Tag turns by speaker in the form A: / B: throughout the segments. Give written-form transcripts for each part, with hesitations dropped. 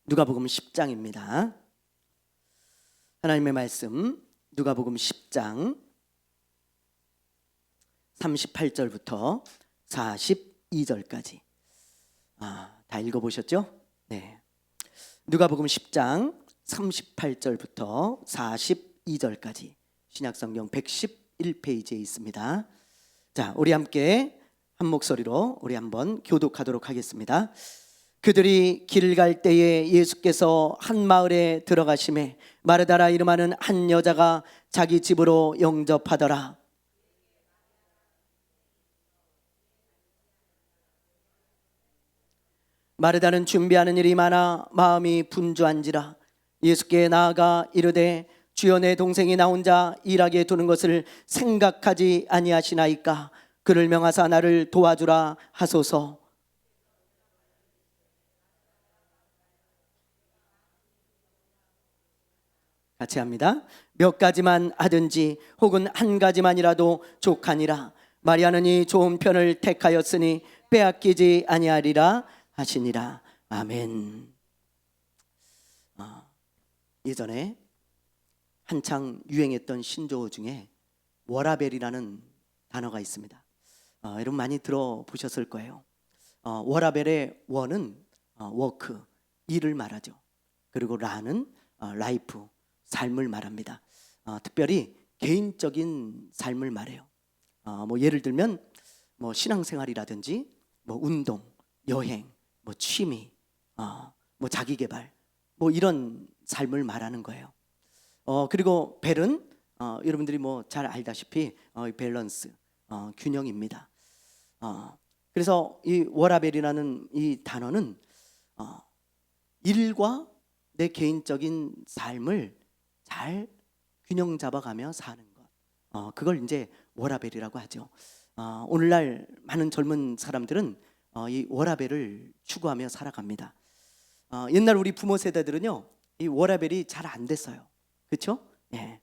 A: 누가복음 10장입니다. 하나님의 말씀 누가복음 10장 38절부터 42절까지 다 읽어보셨죠? 네. 누가복음 10장 38절부터 42절까지 신약성경 111페이지에 있습니다. 자, 우리 함께 한 목소리로 우리 한번 교독하도록 하겠습니다. 그들이 길 갈 때에 예수께서 한 마을에 들어가심에 마르다라 이름하는 한 여자가 자기 집으로 영접하더라. 마르다는 준비하는 일이 많아 마음이 분주한지라 예수께 나아가 이르되 주여, 내 동생이 나 혼자 일하게 두는 것을 생각하지 아니하시나이까? 그를 명하사 나를 도와주라 하소서. 같이 합니다. 몇 가지만 하든지 혹은 한 가지만이라도 족하니라. 마리아는 이 좋은 편을 택하였으니 빼앗기지 아니하리라 하시니라. 아멘. 예전에 한창 유행했던 신조어 중에 워라벨이라는 단어가 있습니다. 여러분 많이 들어보셨을 거예요. 워라벨의 워는 워크, 일을 말하죠. 그리고 라는 라이프, 삶을 말합니다. 특별히 개인적인 삶을 말해요. 뭐 예를 들면 뭐 신앙생활이라든지 뭐 운동, 여행, 뭐 취미, 뭐 자기개발, 뭐 이런 삶을 말하는 거예요. 그리고 벨은 여러분들이 뭐 잘 알다시피 밸런스, 균형입니다. 그래서 이 워라벨이라는 이 단어는 일과 내 개인적인 삶을 잘 균형 잡아가며 사는 것, 그걸 이제 워라벨이라고 하죠. 오늘날 많은 젊은 사람들은 이 워라벨을 추구하며 살아갑니다. 옛날 우리 부모 세대들은요, 이 워라벨이 잘 안 됐어요. 그렇죠? 예.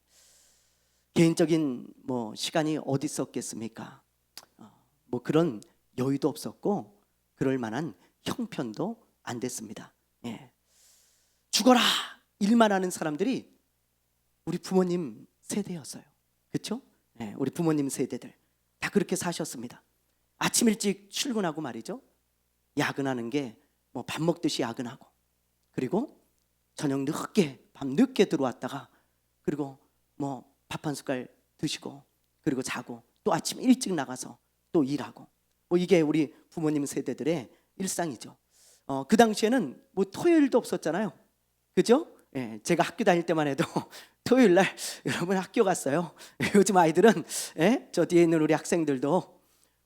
A: 개인적인 뭐 시간이 어디 있었겠습니까? 뭐 그런 여유도 없었고 그럴 만한 형편도 안 됐습니다. 예. 죽어라 일만 하는 사람들이 우리 부모님 세대였어요. 그렇죠? 예. 우리 부모님 세대들 다 그렇게 사셨습니다. 아침 일찍 출근하고 말이죠, 야근하는 게 뭐 밥 먹듯이 야근하고, 그리고 저녁 늦게 밤 늦게 들어왔다가 그리고 뭐 밥 한 숟갈 드시고 그리고 자고 또 아침 일찍 나가서 또 일하고, 뭐 이게 우리 부모님 세대들의 일상이죠. 그 당시에는 뭐 토요일도 없었잖아요. 그죠? 예, 제가 학교 다닐 때만 해도 토요일 날 여러분 학교 갔어요. 요즘 아이들은 저 뒤에 있는 우리 학생들도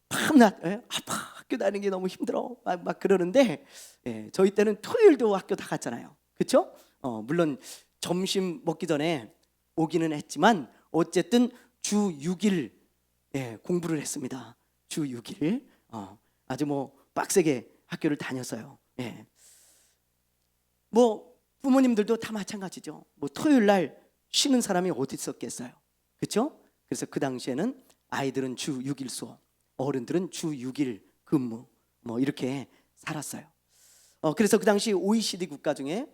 A: 밤낮 아빠 학교 다니는 게 너무 힘들어 막 그러는데, 저희 때는 토요일도 학교 다 갔잖아요. 그렇죠? 물론 점심 먹기 전에 오기는 했지만 어쨌든 주 6일 공부를 했습니다. 주 6일 아주 뭐 빡세게 학교를 다녔어요. 뭐 부모님들도 다 마찬가지죠. 뭐 토요일 날 쉬는 사람이 어디 있었겠어요. 그렇죠? 그래서 그 당시에는 아이들은 주 6일 수업, 어른들은 주 6일 근무, 뭐 이렇게 살았어요. 그래서 그 당시 OECD 국가 중에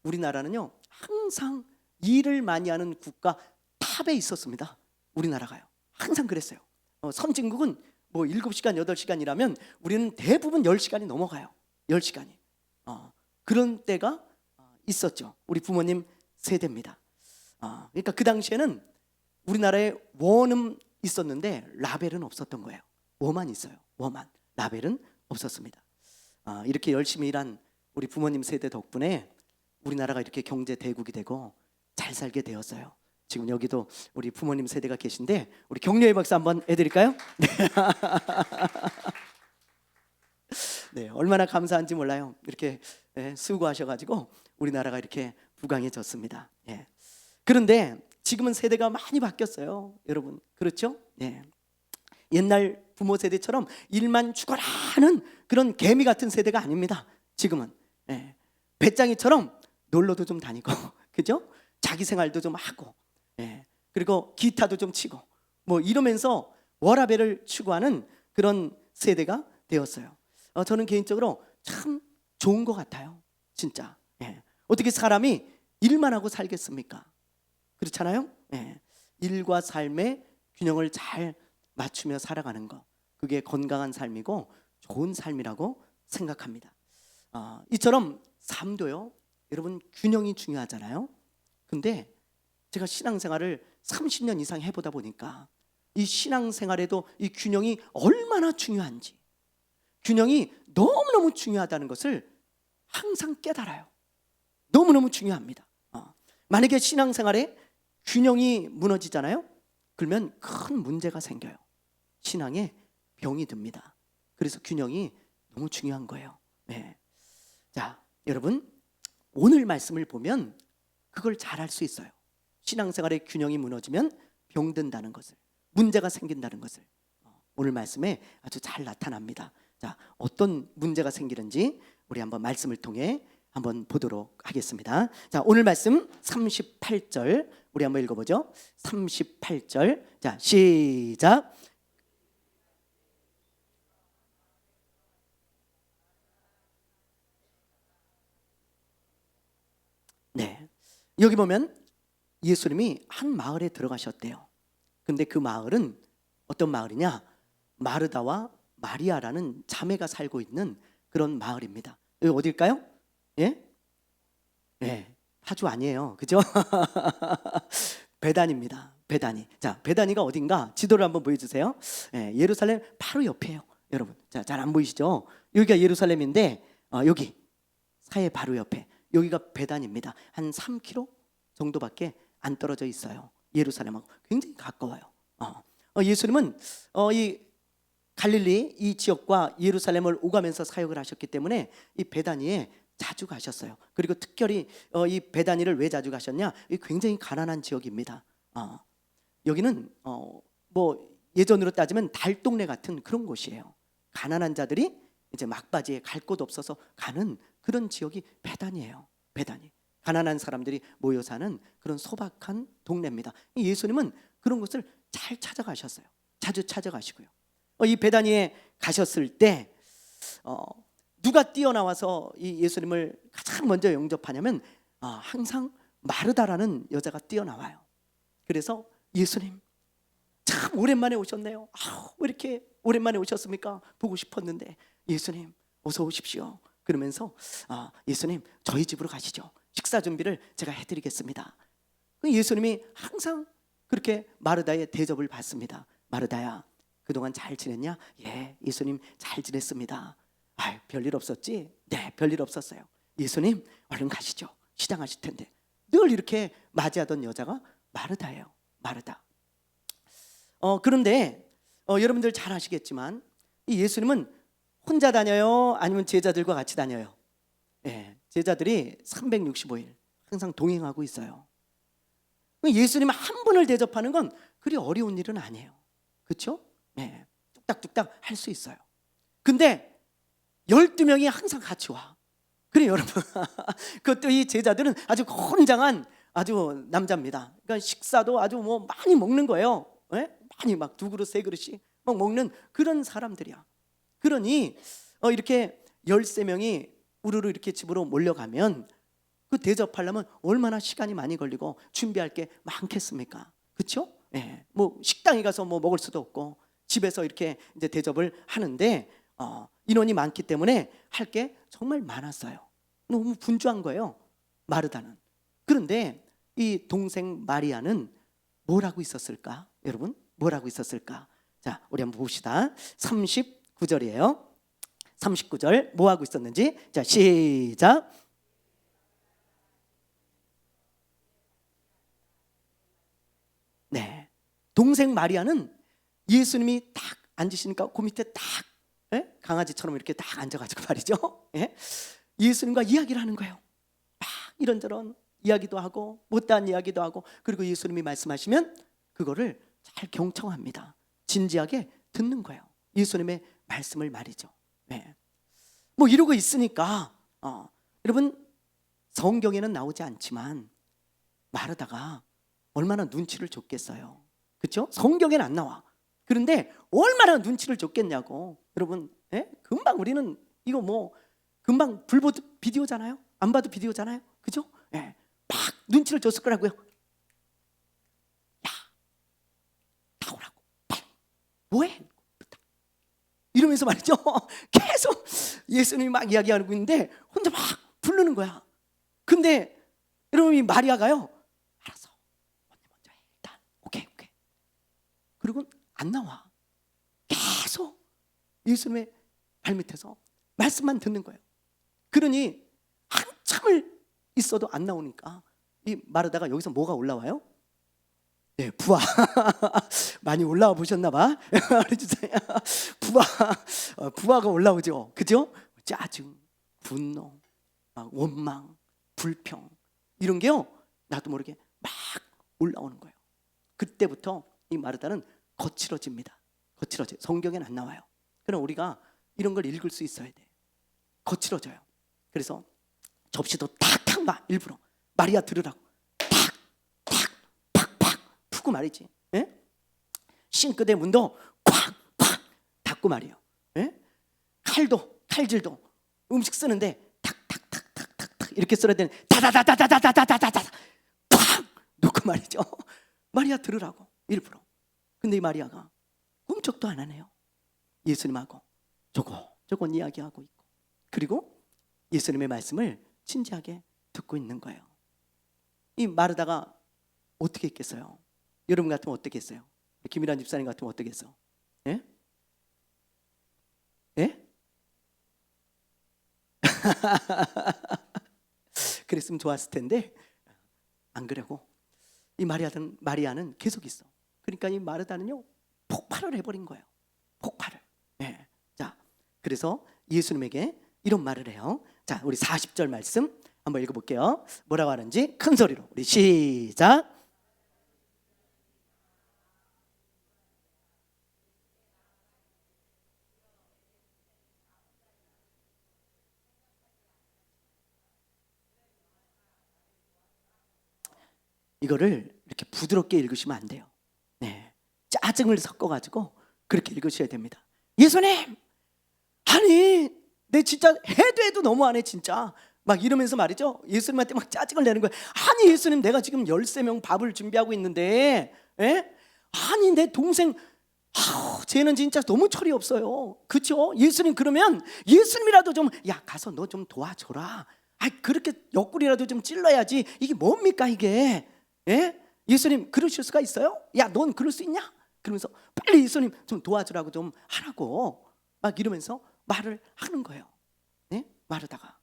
A: 우리나라는요, 항상 일을 많이 하는 국가 탑에 있었습니다. 우리나라가요. 항상 그랬어요. 선진국은 뭐 7시간, 8시간이라면 우리는 대부분 10시간이 넘어가요. 10시간이. 그런 때가 있었죠. 우리 부모님 세대입니다. 그러니까 그 당시에는 우리나라에 워는 있었는데 라벨은 없었던 거예요. 워만 있어요. 워만. 라벨은 없었습니다. 이렇게 열심히 일한 우리 부모님 세대 덕분에 우리나라가 이렇게 경제 대국이 되고 잘 살게 되었어요. 지금 여기도 우리 부모님 세대가 계신데 우리 격려의 박수 한번 해드릴까요? 네. 네, 얼마나 감사한지 몰라요. 이렇게 수고하셔가지고 우리나라가 이렇게 부강해졌습니다. 그런데 지금은 세대가 많이 바뀌었어요, 여러분. 그렇죠? 옛날 부모 세대처럼 일만 죽어라 하는 그런 개미 같은 세대가 아닙니다. 지금은 배짱이처럼 놀러도 좀 다니고, 그죠? 자기 생활도 좀 하고, 그리고 기타도 좀 치고, 뭐 이러면서 워라벨을 추구하는 그런 세대가 되었어요. 저는 개인적으로 참 좋은 것 같아요, 진짜. 예. 어떻게 사람이 일만 하고 살겠습니까? 그렇잖아요. 예. 일과 삶의 균형을 잘 맞추며 살아가는 것, 그게 건강한 삶이고 좋은 삶이라고 생각합니다. 이처럼 삶도요, 여러분 균형이 중요하잖아요. 근데 제가 신앙생활을 30년 이상 해보다 보니까 이 신앙생활에도 이 균형이 얼마나 중요한지, 균형이 너무너무 중요하다는 것을 항상 깨달아요. 너무너무 중요합니다. 만약에 신앙생활에 균형이 무너지잖아요. 그러면 큰 문제가 생겨요. 신앙에 병이 듭니다. 그래서 균형이 너무 중요한 거예요. 네. 자, 여러분 오늘 말씀을 보면 그걸 잘 알 수 있어요. 신앙생활의 균형이 무너지면 병든다는 것을, 문제가 생긴다는 것을 오늘 말씀에 아주 잘 나타납니다. 자, 어떤 문제가 생기는지 우리 한번 말씀을 통해 한번 보도록 하겠습니다. 자, 오늘 말씀 38절 우리 한번 읽어보죠. 38절. 자, 시작. 네, 여기 보면 예수님이 한 마을에 들어가셨대요. 근데 그 마을은 어떤 마을이냐? 마르다와 마리아라는 자매가 살고 있는 그런 마을입니다. 여기 어딜까요? 예? 네, 파주 아니에요. 그죠? 베단입니다. 베다니. 자, 베다니가 어딘가 지도를 한번 보여주세요. 예, 예루살렘 바로 옆이에요. 여러분, 자, 잘 안 보이시죠? 여기가 예루살렘인데 여기 사해 바로 옆에 여기가 베단입니다. 한 3km 정도밖에 안 떨어져 있어요. 예루살렘하고 굉장히 가까워요. 예수님은 이 갈릴리 이 지역과 예루살렘을 오가면서 사역을 하셨기 때문에 이 베다니에 자주 가셨어요. 그리고 특별히 이 베다니를 왜 자주 가셨냐? 이 굉장히 가난한 지역입니다. 여기는 뭐 예전으로 따지면 달동네 같은 그런 곳이에요. 가난한 자들이 이제 막바지에 갈 곳 없어서 가는 그런 지역이 베단이에요. 베단이. 가난한 사람들이 모여 사는 그런 소박한 동네입니다. 예수님은 그런 곳을 잘 찾아가셨어요. 자주 찾아가시고요. 이 베다니에 가셨을 때 누가 뛰어나와서 이 예수님을 가장 먼저 영접하냐면 항상 마르다라는 여자가 뛰어나와요. 그래서 예수님 참 오랜만에 오셨네요. 왜 이렇게 오랜만에 오셨습니까? 보고 싶었는데 예수님 어서 오십시오. 그러면서 예수님 저희 집으로 가시죠. 식사 준비를 제가 해드리겠습니다. 예수님이 항상 그렇게 마르다의 대접을 받습니다. 마르다야 그동안 잘 지냈냐? 예, 예수님 잘 지냈습니다. 별일 없었지? 네, 별일 없었어요. 예수님 얼른 가시죠. 시장하실 텐데. 늘 이렇게 맞이하던 여자가 마르다예요. 마르다. 그런데 여러분들 잘 아시겠지만 이 예수님은 혼자 다녀요? 아니면 제자들과 같이 다녀요? 예, 제자들이 365일 항상 동행하고 있어요. 예수님 한 분을 대접하는 건 그리 어려운 일은 아니에요. 그렇죠? 네, 뚝딱뚝딱 할 수 있어요. 근데 12명이 항상 같이 와. 그래 여러분 그것도 이 제자들은 아주 건장한 아주 남자입니다. 그러니까 식사도 아주 뭐 많이 먹는 거예요. 네? 많이 막 2그릇 3그릇씩 막 먹는 그런 사람들이야. 그러니 이렇게 13명이 우르르 이렇게 집으로 몰려가면 그 대접하려면 얼마나 시간이 많이 걸리고 준비할 게 많겠습니까? 그렇죠? 예. 뭐 식당에 가서 뭐 먹을 수도 없고 집에서 이렇게 이제 대접을 하는데 인원이 많기 때문에 할 게 정말 많았어요. 너무 분주한 거예요. 마르다는. 그런데 이 동생 마리아는 뭘 하고 있었을까? 여러분, 뭘 하고 있었을까? 자, 우리 한번 봅시다. 39절이에요. 39절 뭐 하고 있었는지. 자, 시작. 네, 동생 마리아는 예수님이 딱 앉으시니까 그 밑에 딱 강아지처럼 이렇게 딱 앉아가지고 말이죠. 예수님과 이야기를 하는 거예요. 막 이런저런 이야기도 하고 못다한 이야기도 하고 그리고 예수님이 말씀하시면 그거를 잘 경청합니다. 진지하게 듣는 거예요. 예수님의 말씀을 말이죠. 네. 뭐 이러고 있으니까 여러분 성경에는 나오지 않지만 마르다가 얼마나 눈치를 줬겠어요. 그렇죠? 성경에는 안 나와. 그런데 얼마나 눈치를 줬겠냐고. 여러분 금방 우리는 이거 뭐 금방 불 보듯 비디오잖아요. 안 봐도 비디오잖아요, 그죠? 예, 막 눈치를 줬을 거라고요. 야, 나오라고, 빨리. 뭐해? 이러면서 말이죠. 계속 예수님이 막 이야기하고 있는데 혼자 막 부르는 거야. 근데 여러분, 이 마리아가요, 알았어, 언니 먼저 해, 일단. 오케이. 그리고 안 나와. 계속 예수님의 발밑에서 말씀만 듣는 거예요. 그러니 한참을 있어도 안 나오니까 이 마르다가 여기서 뭐가 올라와요? 네, 부하. 많이 올라와 보셨나 봐. 부하가 올라오죠. 그죠? 짜증, 분노, 원망, 불평, 이런 게요, 나도 모르게 막 올라오는 거예요. 그때부터 이 마르다는 거칠어집니다. 거칠어져. 성경에는 안 나와요. 그럼 우리가 이런 걸 읽을 수 있어야 돼. 거칠어져요. 그래서 접시도 탁탁 막 일부러 마리아 들으라고 팍팍 푸고 말이지. 예? 싱크대 문도 콱콱 닫고 말이에요. 예? 칼질도 음식 쓰는데 탁탁탁탁탁 이렇게 써야 되는 다다다다다다다다다다 팍 놓고 말이죠. 마리아 들으라고 일부러. 근데 이 마리아가 꿈쩍도 안 하네요. 예수님하고 조곤 이야기하고 있고, 그리고 예수님의 말씀을 진지하게 듣고 있는 거예요. 이 마르다가 어떻게 했겠어요? 여러분 같으면 어떻게 했어요? 김일환 집사님 같으면 어떻게 했어? 예? 예? 그랬으면 좋았을 텐데 안 그러고 이 마리아는 계속 있어. 그러니까 이 마르다는요, 폭발을 해버린 거예요. 폭발을. 네. 자, 그래서 예수님에게 이런 말을 해요. 자, 우리 40절 말씀 한번 읽어볼게요. 뭐라고 하는지 큰 소리로 우리 시작. 이거를 이렇게 부드럽게 읽으시면 안 돼요. 네, 짜증을 섞어가지고 그렇게 읽으셔야 됩니다. 예수님, 아니 내 진짜 해도 너무하네 진짜, 막 이러면서 말이죠, 예수님한테 막 짜증을 내는 거예요. 아니 예수님, 내가 지금 13명 밥을 준비하고 있는데, 예? 아니 내 동생, 쟤는 진짜 너무 철이 없어요. 그렇죠? 예수님, 그러면 예수님이라도 좀, 야 가서 너 좀 도와줘라. 그렇게 옆구리라도 좀 찔러야지. 이게 뭡니까 이게? 예? 예수님 그러실 수가 있어요? 야, 넌 그럴 수 있냐? 그러면서 빨리 예수님 좀 도와주라고 좀 하라고 막 이러면서 말을 하는 거예요. 네? 마르다가.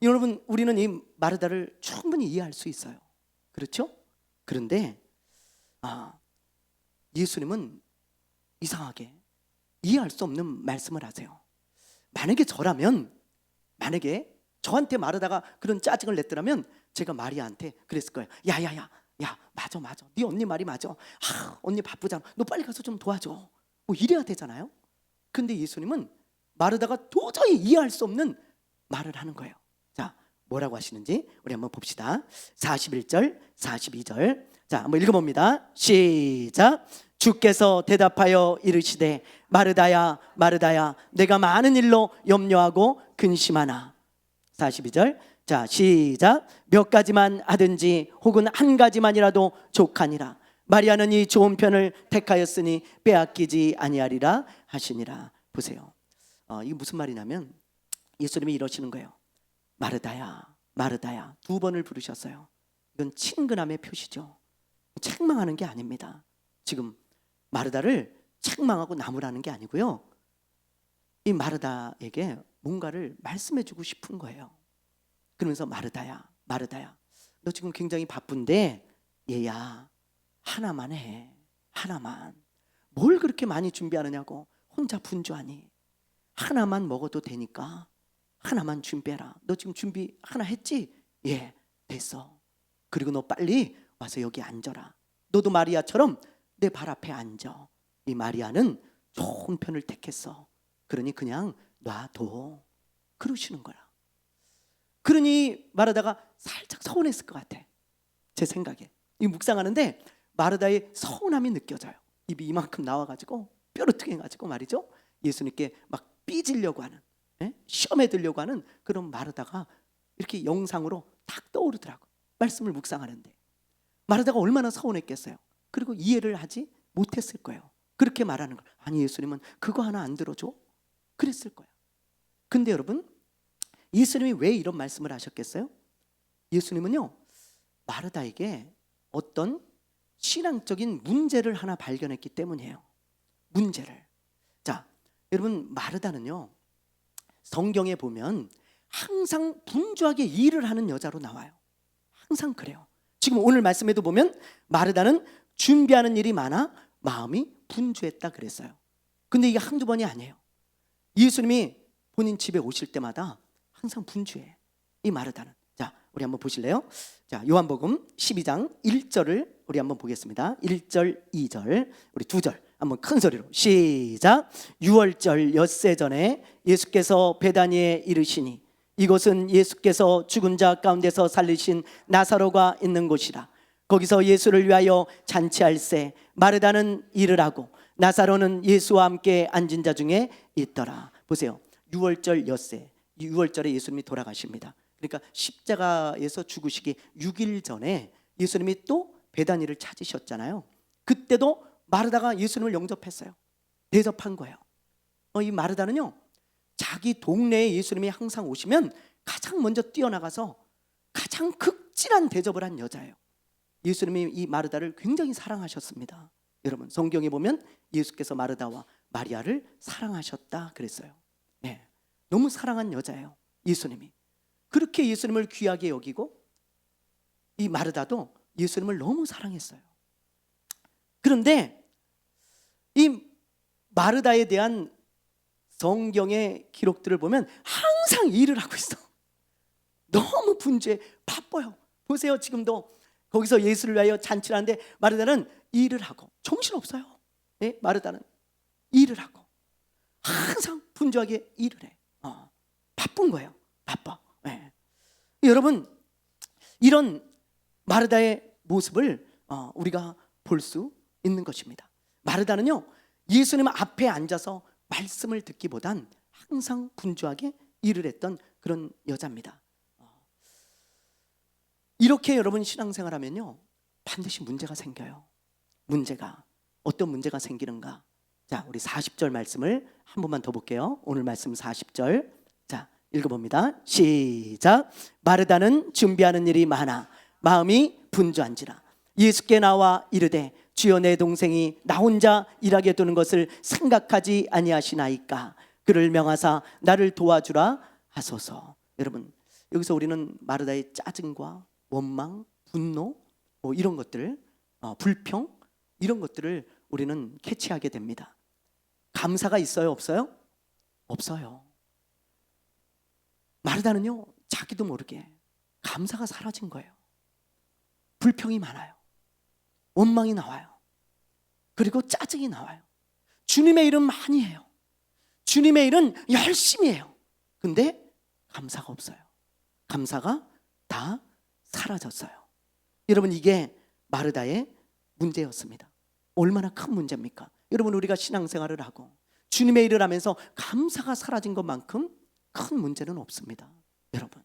A: 여러분, 우리는 이 마르다를 충분히 이해할 수 있어요. 그렇죠? 그런데 예수님은 이상하게 이해할 수 없는 말씀을 하세요. 만약에 저한테 마르다가 그런 짜증을 냈더라면 제가 마리아한테 그랬을 거예요. 야, 맞아. 네 언니 말이 맞아. 언니 바쁘잖아. 너 빨리 가서 좀 도와줘. 뭐 이래야 되잖아요. 근데 예수님은 마르다가 도저히 이해할 수 없는 말을 하는 거예요. 자, 뭐라고 하시는지 우리 한번 봅시다. 41절, 42절. 자, 한번 읽어봅니다. 시작. 주께서 대답하여 이르시되, 마르다야, 내가 많은 일로 염려하고 근심하나. 42절. 자, 시작. 몇 가지만 하든지 혹은 한 가지만이라도 족하니라. 마리아는 이 좋은 편을 택하였으니 빼앗기지 아니하리라 하시니라. 보세요. 이게 무슨 말이냐면 예수님이 이러시는 거예요. 마르다야. 2번을 부르셨어요. 이건 친근함의 표시죠. 책망하는 게 아닙니다. 지금 마르다를 책망하고 나무라는 게 아니고요, 이 마르다에게 뭔가를 말씀해주고 싶은 거예요. 그러면서 마르다야, 너 지금 굉장히 바쁜데 얘야, 하나만 해. 하나만. 뭘 그렇게 많이 준비하느냐고 혼자 분주하니. 하나만 먹어도 되니까 하나만 준비해라. 너 지금 준비 하나 했지? 예, 됐어. 그리고 너 빨리 와서 여기 앉아라. 너도 마리아처럼 내 발 앞에 앉아. 이 마리아는 좋은 편을 택했어. 그러니 그냥 놔둬. 그러시는 거야. 그러니 마르다가 살짝 서운했을 것 같아. 제 생각에. 이 묵상하는데 마르다의 서운함이 느껴져요. 입이 이만큼 나와가지고 뾰루퉁해가지고 말이죠, 예수님께 막 삐지려고 하는, 시험에 들려고 하는 그런 마르다가 이렇게 영상으로 딱 떠오르더라고. 말씀을 묵상하는데 마르다가 얼마나 서운했겠어요. 그리고 이해를 하지 못했을 거예요. 그렇게 말하는 걸. 아니 예수님은 그거 하나 안 들어줘? 그랬을 거예요. 근데 여러분, 예수님이 왜 이런 말씀을 하셨겠어요? 예수님은요, 마르다에게 어떤 신앙적인 문제를 하나 발견했기 때문이에요. 문제를. 자, 여러분, 마르다는요, 성경에 보면 항상 분주하게 일을 하는 여자로 나와요. 항상 그래요. 지금 오늘 말씀에도 보면 마르다는 준비하는 일이 많아 마음이 분주했다 그랬어요. 근데 이게 한두 번이 아니에요. 예수님이 본인 집에 오실 때마다 항상 분주해, 이 마르다는. 자, 우리 한번 보실래요? 자, 요한복음 12장 1절을 우리 한번 보겠습니다. 1절, 2절, 우리 2절 한번 큰 소리로 시작. 6월절 엿새 전에 예수께서 베다니에 이르시니 이곳은 예수께서 죽은 자 가운데서 살리신 나사로가 있는 곳이라. 거기서 예수를 위하여 잔치할세 마르다는 일을 하고 나사로는 예수와 함께 앉은 자 중에 있더라. 보세요. 6월절 엿새, 6월절에 예수님이 돌아가십니다. 그러니까 십자가에서 죽으시기 6일 전에 예수님이 또 베다니를 찾으셨잖아요. 그때도 마르다가 예수님을 영접했어요. 대접한 거예요. 이 마르다는요, 자기 동네에 예수님이 항상 오시면 가장 먼저 뛰어나가서 가장 극진한 대접을 한 여자예요. 예수님이 이 마르다를 굉장히 사랑하셨습니다. 여러분, 성경에 보면 예수께서 마르다와 마리아를 사랑하셨다 그랬어요. 네, 너무 사랑한 여자예요, 예수님이. 그렇게 예수님을 귀하게 여기고 이 마르다도 예수님을 너무 사랑했어요. 그런데 이 마르다에 대한 성경의 기록들을 보면 항상 일을 하고 있어. 너무 분주해, 바빠요. 보세요, 지금도 거기서 예수를 위하여 잔치를 하는데 마르다는 일을 하고 정신없어요. 네? 마르다는 일을 하고 항상 분주하게 일을 해. 바쁜 거예요. 바빠. 네. 여러분, 이런 마르다의 모습을 우리가 볼 수 있는 것입니다. 마르다는요, 예수님 앞에 앉아서 말씀을 듣기보단 항상 분주하게 일을 했던 그런 여자입니다. 이렇게 여러분 신앙생활하면요, 반드시 문제가 생겨요. 문제가. 어떤 문제가 생기는가? 자, 우리 40절 말씀을 한 번만 더 볼게요. 오늘 말씀 40절. 자, 읽어봅니다. 시작. 마르다는 준비하는 일이 많아 마음이 분주한지라 예수께 나와 이르되 주여 내 동생이 나 혼자 일하게 두는 것을 생각하지 아니하시나이까. 그를 명하사 나를 도와주라 하소서. 여러분, 여기서 우리는 마르다의 짜증과 원망, 분노, 이런 것들, 불평, 이런 것들을 우리는 캐치하게 됩니다. 감사가 있어요, 없어요? 없어요. 마르다는요, 자기도 모르게 감사가 사라진 거예요. 불평이 많아요. 원망이 나와요. 그리고 짜증이 나와요. 주님의 일은 많이 해요. 주님의 일은 열심히 해요. 근데 감사가 없어요. 감사가 다 사라졌어요. 여러분, 이게 마르다의 문제였습니다. 얼마나 큰 문제입니까? 여러분, 우리가 신앙생활을 하고 주님의 일을 하면서 감사가 사라진 것만큼 큰 문제는 없습니다. 여러분,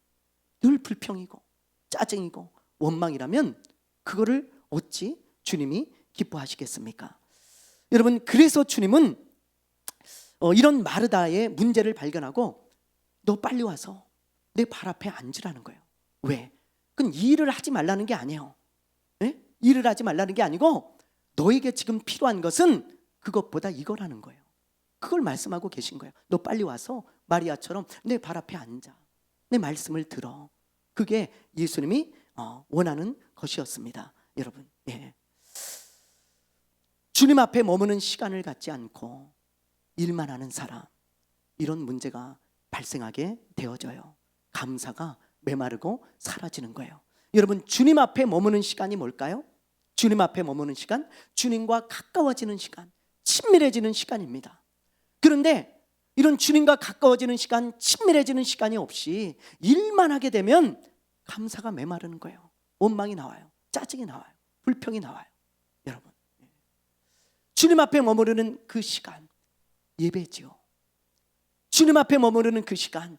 A: 늘 불평이고 짜증이고 원망이라면 그거를 어찌 주님이 기뻐하시겠습니까? 여러분, 그래서 주님은 이런 마르다의 문제를 발견하고 너 빨리 와서 내 발 앞에 앉으라는 거예요. 왜? 그건 일을 하지 말라는 게 아니에요. 네? 일을 하지 말라는 게 아니고 너에게 지금 필요한 것은 그것보다 이거라는 거예요. 그걸 말씀하고 계신 거예요. 너 빨리 와서 마리아처럼 내 발 앞에 앉아. 내 말씀을 들어. 그게 예수님이 원하는 것이었습니다. 여러분, 예. 주님 앞에 머무는 시간을 갖지 않고 일만 하는 사람, 이런 문제가 발생하게 되어져요. 감사가 메마르고 사라지는 거예요. 여러분, 주님 앞에 머무는 시간이 뭘까요? 주님 앞에 머무는 시간, 주님과 가까워지는 시간, 친밀해지는 시간입니다. 그런데 이런 주님과 가까워지는 시간, 친밀해지는 시간이 없이 일만 하게 되면 감사가 메마르는 거예요. 원망이 나와요. 짜증이 나와요. 불평이 나와요. 여러분, 주님 앞에 머무르는 그 시간, 예배지요. 주님 앞에 머무르는 그 시간,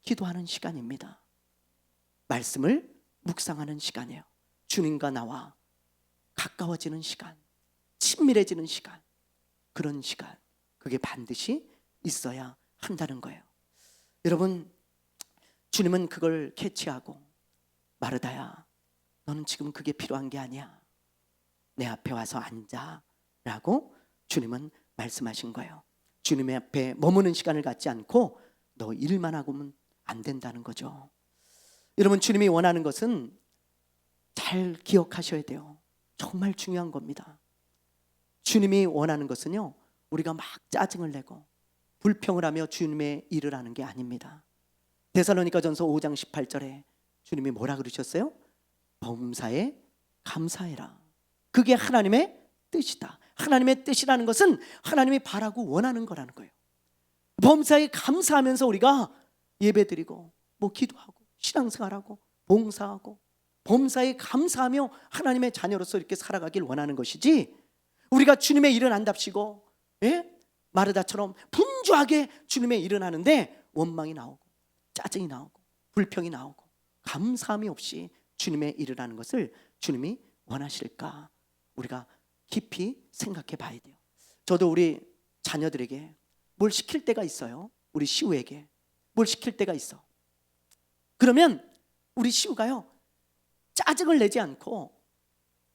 A: 기도하는 시간입니다. 말씀을 묵상하는 시간이에요. 주님과 나와 가까워지는 시간, 친밀해지는 시간, 그런 시간, 그게 반드시 있어야 한다는 거예요. 여러분, 주님은 그걸 캐치하고, 마르다야, 너는 지금 그게 필요한 게 아니야. 내 앞에 와서 앉아 라고 주님은 말씀하신 거예요. 주님의 앞에 머무는 시간을 갖지 않고 너 일만 하고는 안 된다는 거죠. 여러분, 주님이 원하는 것은 잘 기억하셔야 돼요. 정말 중요한 겁니다. 주님이 원하는 것은요, 우리가 막 짜증을 내고 불평을 하며 주님의 일을 하는 게 아닙니다. 데살로니가전서 5장 18절에 주님이 뭐라 그러셨어요? 범사에 감사해라. 그게 하나님의 뜻이다. 하나님의 뜻이라는 것은 하나님이 바라고 원하는 거라는 거예요. 범사에 감사하면서 우리가 예배드리고 뭐 기도하고 신앙생활하고 봉사하고 범사에 감사하며 하나님의 자녀로서 이렇게 살아가길 원하는 것이지, 우리가 주님의 일은 안답시고 마르다처럼 분주하게 주님의 일은 하는데 원망이 나오고 짜증이 나오고 불평이 나오고 감사함이 없이 주님의 일을 하는 것을 주님이 원하실까, 우리가 깊이 생각해 봐야 돼요. 저도 우리 자녀들에게 뭘 시킬 때가 있어요. 우리 시우에게 뭘 시킬 때가 있어. 그러면 우리 시우가요, 짜증을 내지 않고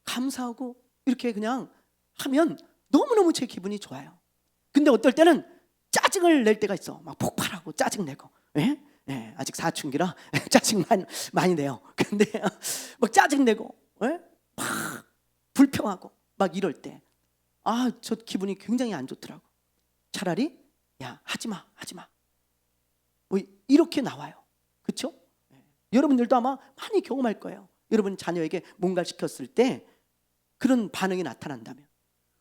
A: 감사하고 이렇게 그냥 하면 너무너무 제 기분이 좋아요. 근데 어떨 때는 짜증을 낼 때가 있어. 막 폭발하고 짜증내고, 아직 사춘기라 짜증 많이 내요. 근데 막 짜증내고 막 불평하고 막 이럴 때, 저 기분이 굉장히 안 좋더라고. 차라리 야, 하지마 뭐 이렇게 나와요. 그렇죠? 여러분들도 아마 많이 경험할 거예요. 여러분 자녀에게 뭔가를 시켰을 때 그런 반응이 나타난다면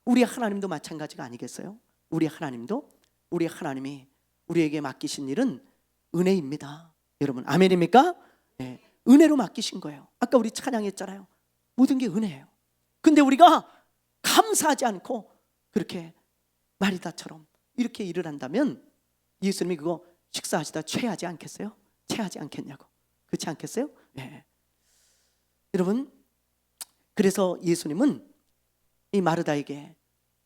A: 우리 하나님도 마찬가지가 아니겠어요? 우리 하나님이 우리에게 맡기신 일은 은혜입니다. 여러분 아멘입니까? 은혜로 맡기신 거예요. 아까 우리 찬양했잖아요. 모든 게 은혜예요. 근데 우리가 감사하지 않고 그렇게 마리다처럼 이렇게 일을 한다면 예수님이 그거 식사하시다 체하지 않겠어요? 체하지 않겠냐고. 그렇지 않겠어요? 여러분, 그래서 예수님은 이 마르다에게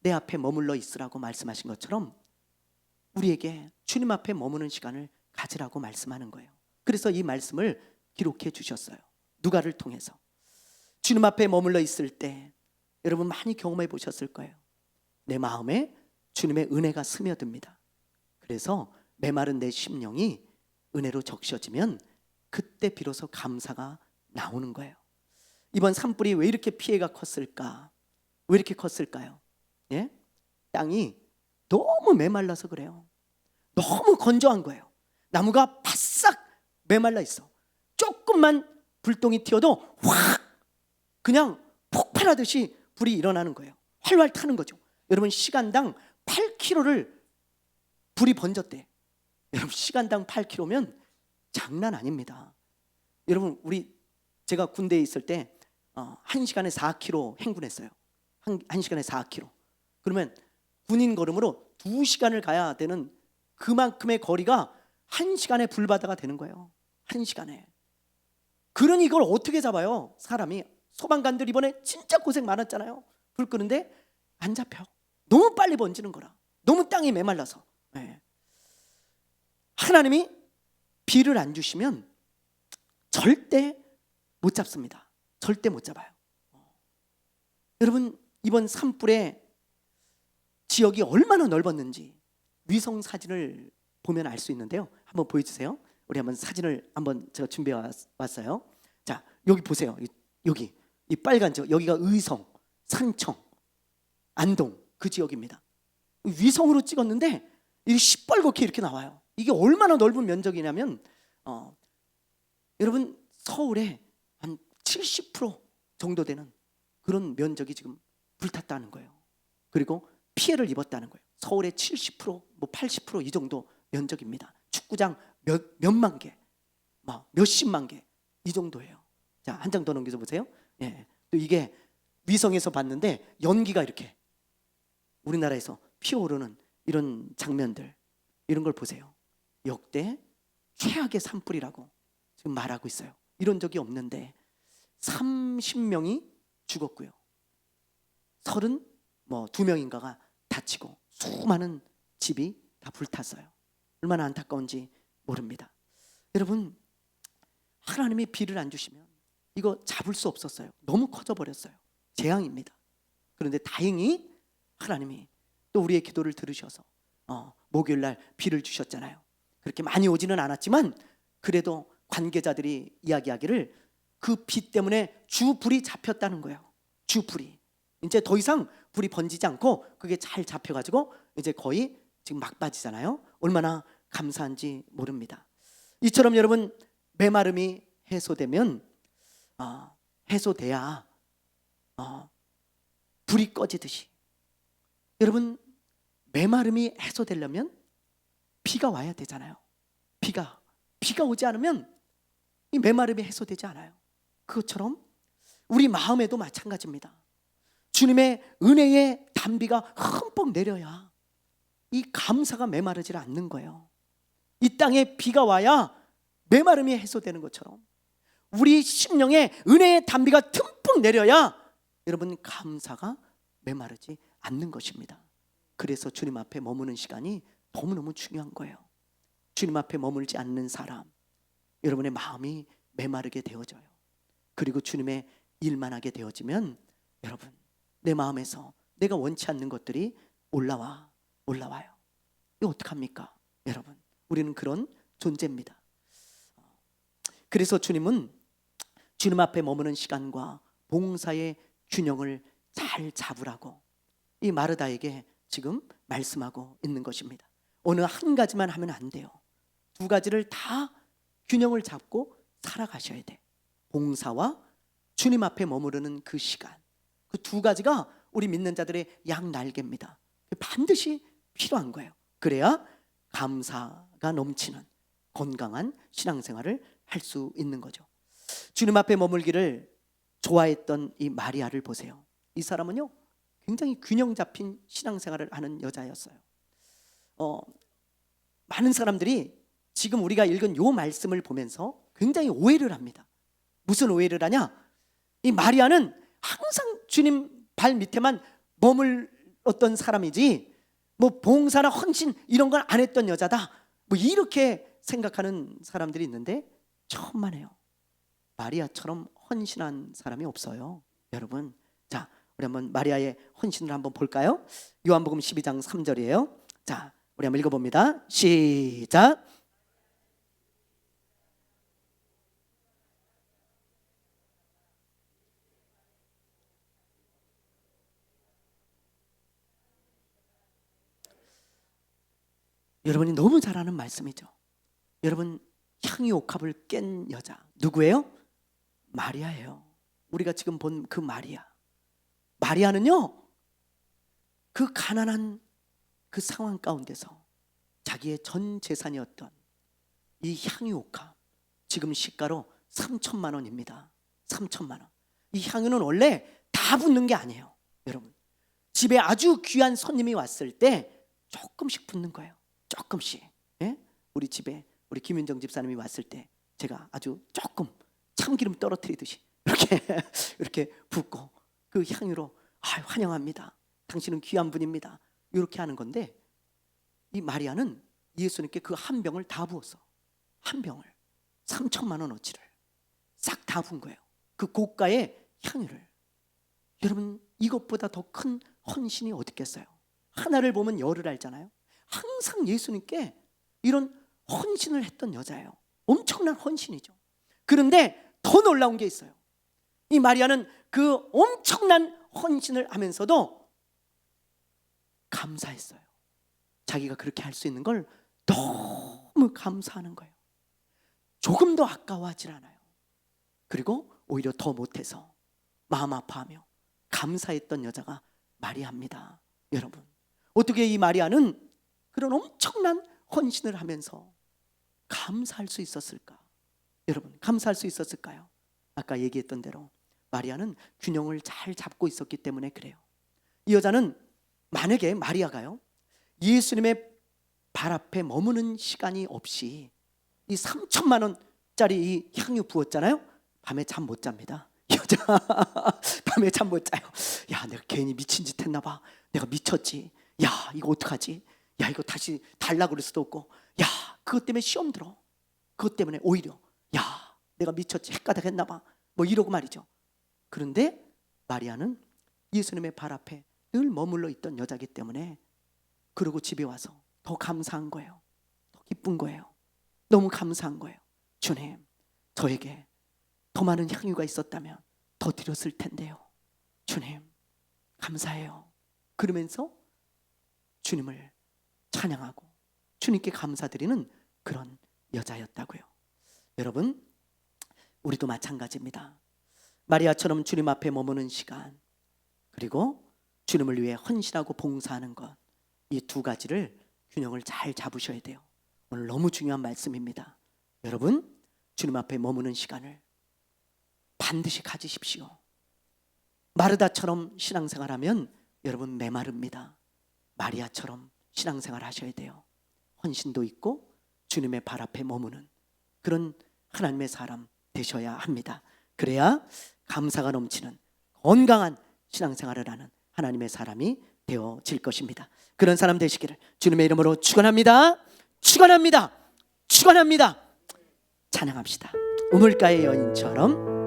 A: 내 앞에 머물러 있으라고 말씀하신 것처럼 우리에게 주님 앞에 머무는 시간을 가지라고 말씀하는 거예요. 그래서 이 말씀을 기록해 주셨어요. 누가를 통해서. 주님 앞에 머물러 있을 때 여러분 많이 경험해 보셨을 거예요. 내 마음에 주님의 은혜가 스며듭니다. 그래서 메마른 내 심령이 은혜로 적셔지면 그때 비로소 감사가 나오는 거예요. 이번 산불이 왜 이렇게 피해가 컸을까? 왜 이렇게 컸을까요? 땅이 너무 메말라서 그래요. 너무 건조한 거예요. 나무가 바싹 메말라 있어. 조금만 불똥이 튀어도 확 그냥 폭발하듯이 불이 일어나는 거예요. 활활 타는 거죠. 여러분 시간당 8km를 불이 번졌대. 여러분 시간당 8km면 장난 아닙니다. 여러분 제가 군대에 있을 때 1시간에 4km 행군했어요. 1시간에 4km. 그러면 군인 걸음으로 2시간을 가야 되는 그만큼의 거리가 1시간에 불바다가 되는 거예요. 1시간에. 그러니 이걸 어떻게 잡아요? 사람이. 소방관들 이번에 진짜 고생 많았잖아요. 불 끄는데 안 잡혀. 너무 빨리 번지는 거라. 너무 땅이 메말라서. 하나님이 비를 안 주시면 절대 못 잡습니다. 절대 못 잡아요. 여러분 이번 산불의 지역이 얼마나 넓었는지 위성 사진을 보면 알 수 있는데요. 한번 보여주세요. 우리 한번 사진을 한번 제가 준비해 왔어요. 자, 여기 보세요. 여기 이 빨간 지역, 여기가 의성, 산청, 안동 그 지역입니다. 위성으로 찍었는데 이 시뻘겋게 이렇게 나와요. 이게 얼마나 넓은 면적이냐면 여러분 서울의 한 70% 정도 되는 그런 면적이 지금 불탔다는 거예요. 그리고 피해를 입었다는 거예요. 서울의 70%, 뭐 80% 이 정도 면적입니다. 축구장 몇만 개, 막 몇십만 개 이 정도예요. 자, 한 장 더 넘겨서 보세요. 또 이게 위성에서 봤는데 연기가 이렇게 우리나라에서 피어오르는 이런 장면들, 이런 걸 보세요. 역대 최악의 산불이라고 지금 말하고 있어요. 이런 적이 없는데 30명이 죽었고요. 32명인가가 다치고 수많은 집이 다 불탔어요. 얼마나 안타까운지 모릅니다. 여러분, 하나님이 비를 안 주시면 이거 잡을 수 없었어요. 너무 커져 버렸어요. 재앙입니다. 그런데 다행히 하나님이 또 우리의 기도를 들으셔서 목요일 날 비를 주셨잖아요. 그렇게 많이 오지는 않았지만 그래도 관계자들이 이야기하기를 그 비 때문에 주불이 잡혔다는 거예요. 주불이 이제 더 이상 불이 번지지 않고 그게 잘 잡혀가지고 이제 거의 지금 막바지잖아요. 얼마나 감사한지 모릅니다. 이처럼 여러분, 메마름이 해소되면 해소돼야 불이 꺼지듯이, 여러분, 메마름이 해소되려면 비가 와야 되잖아요. 비가 오지 않으면 이 메마름이 해소되지 않아요. 그것처럼 우리 마음에도 마찬가지입니다. 주님의 은혜의 단비가 흠뻑 내려야 이 감사가 메마르지 않는 거예요. 이 땅에 비가 와야 메마름이 해소되는 것처럼 우리 심령에 은혜의 단비가 듬뿍 내려야 여러분 감사가 메마르지 않는 것입니다. 그래서 주님 앞에 머무는 시간이 너무너무 중요한 거예요. 주님 앞에 머물지 않는 사람, 여러분의 마음이 메마르게 되어져요. 그리고 주님의 일만 하게 되어지면 여러분, 내 마음에서 내가 원치 않는 것들이 올라와요. 이거 어떡합니까? 여러분, 우리는 그런 존재입니다. 그래서 주님은 주님 앞에 머무는 시간과 봉사의 균형을 잘 잡으라고 이 마르다에게 지금 말씀하고 있는 것입니다. 어느 한 가지만 하면 안 돼요. 두 가지를 다 균형을 잡고 살아가셔야 돼. 봉사와 주님 앞에 머무르는 그 시간, 그 두 가지가 우리 믿는 자들의 양날개입니다. 반드시 필요한 거예요. 그래야 감사가 넘치는 건강한 신앙생활을 할 수 있는 거죠. 주님 앞에 머물기를 좋아했던 이 마리아를 보세요. 이 사람은요, 굉장히 균형 잡힌 신앙생활을 하는 여자였어요. 많은 사람들이 지금 우리가 읽은 요 말씀을 보면서 굉장히 오해를 합니다. 무슨 오해를 하냐? 이 마리아는 항상 주님 발 밑에만 머물렀던 사람이지 뭐 봉사나 헌신 이런 걸 안 했던 여자다, 뭐 이렇게 생각하는 사람들이 있는데 천만에요. 마리아처럼 헌신한 사람이 없어요. 여러분, 자, 우리 한번 마리아의 헌신을 한번 볼까요? 요한복음 12장 3절이에요. 자, 우리 한번 읽어봅니다. 시작. 여러분이 너무 잘 아는 말씀이죠. 여러분, 향유 옥합을 깬 여자 누구예요? 마리아예요. 우리가 지금 본 그 마리아는요, 그 가난한 그 상황 가운데서 자기의 전 재산이었던 이 향유 옥합, 지금 시가로 3천만 원입니다. 3천만 원. 이 향유는 원래 다 붓는 게 아니에요. 여러분, 집에 아주 귀한 손님이 왔을 때 조금씩 붓는 거예요. 조금씩. 예? 우리 집에 우리 김윤정 집사님이 왔을 때 제가 아주 조금 참기름 떨어뜨리듯이 이렇게 붓고 그 향유로 환영합니다. 당신은 귀한 분입니다. 이렇게 하는 건데, 이 마리아는 예수님께 그 한 병을 다 부었어. 한 병을 3천만 원어치를 싹 다 부은 거예요. 그 고가의 향유를. 여러분, 이것보다 더 큰 헌신이 어디 있겠어요? 하나를 보면 열을 알잖아요. 항상 예수님께 이런 헌신을 했던 여자예요. 엄청난 헌신이죠. 그런데 더 놀라운 게 있어요. 이 마리아는 그 엄청난 헌신을 하면서도 감사했어요. 자기가 그렇게 할 수 있는 걸 너무 감사하는 거예요. 조금도 아까워하지 않아요. 그리고 오히려 더 못해서 마음 아파하며 감사했던 여자가 마리아입니다. 여러분, 어떻게 이 마리아는 그런 엄청난 헌신을 하면서 감사할 수 있었을까? 여러분, 감사할 수 있었을까요? 아까 얘기했던 대로 마리아는 균형을 잘 잡고 있었기 때문에 그래요. 이 여자는, 만약에 마리아가요, 예수님의 발 앞에 머무는 시간이 없이 이 3천만 원짜리 이 향유 부었잖아요. 밤에 잠 못 잡니다. 여자 밤에 잠 못 자요. 야, 내가 괜히 미친 짓 했나 봐. 내가 미쳤지. 야, 이거 어떡하지? 야, 이거 다시 달라고 그럴 수도 없고. 야, 그것 때문에 시험 들어. 그것 때문에 오히려 야, 내가 미쳤지. 헷가닥 했나 봐. 뭐 이러고 말이죠. 그런데 마리아는 예수님의 발 앞에 늘 머물러 있던 여자이기 때문에 그러고 집에 와서 더 감사한 거예요. 더 기쁜 거예요. 너무 감사한 거예요. 주님, 저에게 더 많은 향유가 있었다면 더 드렸을 텐데요. 주님, 감사해요. 그러면서 주님을 찬양하고 주님께 감사드리는 그런 여자였다고요. 여러분, 우리도 마찬가지입니다. 마리아처럼 주님 앞에 머무는 시간, 그리고 주님을 위해 헌신하고 봉사하는 것, 이 두 가지를 균형을 잘 잡으셔야 돼요. 오늘 너무 중요한 말씀입니다. 여러분, 주님 앞에 머무는 시간을 반드시 가지십시오. 마르다처럼 신앙생활하면 여러분 메마릅니다. 마리아처럼 신앙생활 하셔야 돼요. 헌신도 있고 주님의 발 앞에 머무는 그런 하나님의 사람 되셔야 합니다. 그래야 감사가 넘치는 건강한 신앙생활을 하는 하나님의 사람이 되어질 것입니다. 그런 사람 되시기를 주님의 이름으로 축원합니다. 축원합니다. 축원합니다. 찬양합시다. 우물가의 여인처럼